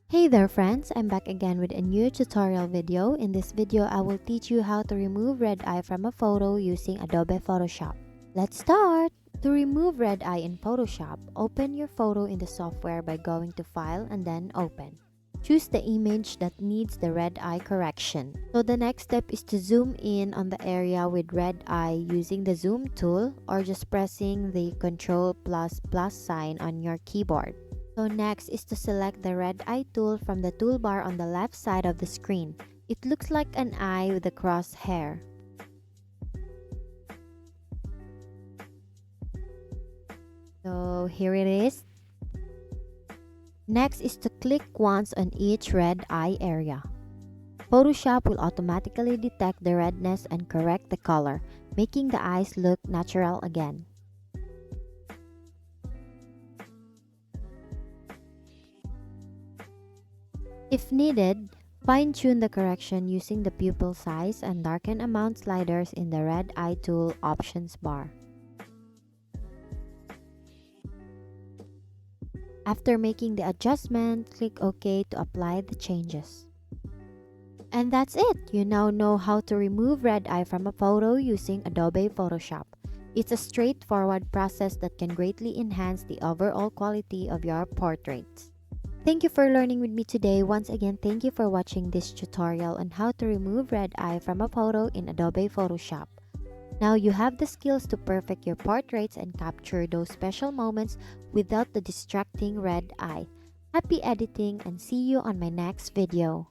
Hey there friends, I'm back again with a new tutorial video. In this video, I will teach you how to remove red eye from a photo using Adobe Photoshop. Let's start! To remove red eye in Photoshop, open your photo in the software by going to File and then Open. Choose the image that needs the red eye correction. So the next step is to zoom in on the area with red eye using the zoom tool or just pressing the Ctrl plus sign on your keyboard. So next is to select the red eye tool from the toolbar on the left side of the screen. It looks like an eye with a crosshair. So here it is. Next is to click once on each red eye area. Photoshop will automatically detect the redness and correct the color, making the eyes look natural again. If needed, fine-tune the correction using the pupil size and darken amount sliders in the red eye tool options bar. After making the adjustment, click OK to apply the changes. And that's it! You now know how to remove red eye from a photo using Adobe Photoshop. It's a straightforward process that can greatly enhance the overall quality of your portraits. Thank you for learning with me today. Once again, thank you for watching this tutorial on how to remove red eye from a photo in Adobe Photoshop. Now you have the skills to perfect your portraits and capture those special moments without the distracting red eye. Happy editing and see you on my next video.